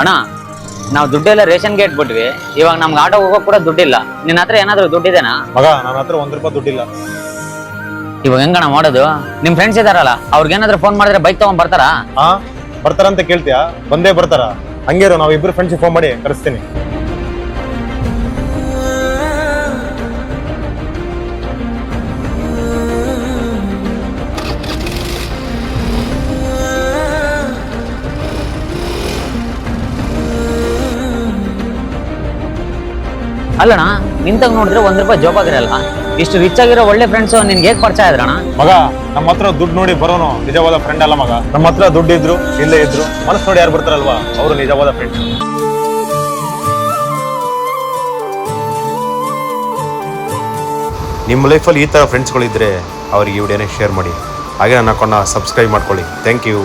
ಅಣ್ಣ ನಾವು ದುಡ್ಡೆಲ್ಲ ರೇಷನ್ಗೆ ಇಟ್ಬಿಟ್ವಿ. ಇವಾಗ ನಮ್ಗೆ ಆಟೋ ಹೋಗೋಕ್ ಕೂಡ ದುಡ್ಡಿಲ್ಲ. ನಿನ್ನ ಹತ್ರ ಏನಾದ್ರು ದುಡ್ಡಿದೆನಾ? ಮಗ ನನ್ನ ಹತ್ರ 1 ರೂಪಾಯಿ ದುಡ್ಡಿಲ್ಲ. ಇವಾಗ ಹೆಂಗಣ ಮಾಡೋದು? ನಿಮ್ ಫ್ರೆಂಡ್ಸ್ ಇದಾರಲ್ಲ, ಅವ್ರಿಗೇನಾದ್ರು ಫೋನ್ ಮಾಡಿದ್ರೆ ಬೈಕ್ ತಗೊಂಡ್ ಬರ್ತಾರಾ? ಹಾ ಬರ್ತಾರಂತ ಕೇಳ್ತೀಯಾ? ಬಂದೇ ಬರ್ತಾರ. ಹಂಗೇರು ನಾವ್ ಇಬ್ರು ಫ್ರೆಂಡ್ಸ್ ಫೋನ್ ಮಾಡಿ ಕರೆಸ್ತೀನಿ. ಅಲ್ಲಣ್ಣ, ನಿಂತಾಗ ನೋಡಿದ್ರೆ 1 ರೂಪಾಯಿ ಜೋಬಾಗಿರಲ್ಲ. ಇಷ್ಟು ರಿಚ್ ಆಗಿರೋ ಒಳ್ಳೆ ಫ್ರೆಂಡ್ಸ್ ನಿನ್ಗೆ ಹೇಗ್ ಪರಿಚಯ ಆದ್ರಣ್ಣ? ಮಗ ನಮ್ಮ ಹತ್ರ ದುಡ್ಡು ನೋಡಿ ಬರೋನು ನಿಜವಾದ ಫ್ರೆಂಡ್ ಅಲ್ಲ ಮಗ. ನಮ್ಮ ಹತ್ರ ದುಡ್ಡು ಇದ್ರು ಇಲ್ಲೇ ಇದ್ರು ಮನಸ್ಸು ನೋಡಿ ಯಾರು ಬರ್ತಾರಲ್ವಾ, ಅವರು ನಿಜವಾದ ಫ್ರೆಂಡ್ಸ್. ನಿಮ್ಮ ಲೈಫಲ್ಲಿ ಈ ಥರ ಫ್ರೆಂಡ್ಸ್ಗಳಿದ್ದರೆ ಅವ್ರಿಗೆ ಈ ವಿಡಿಯೋನೇ ಶೇರ್ ಮಾಡಿ. ಹಾಗೆ ನನ್ನ ಅಕೌಂಟ್ನ ಸಬ್ಸ್ಕ್ರೈಬ್ ಮಾಡ್ಕೊಳ್ಳಿ. Thank you.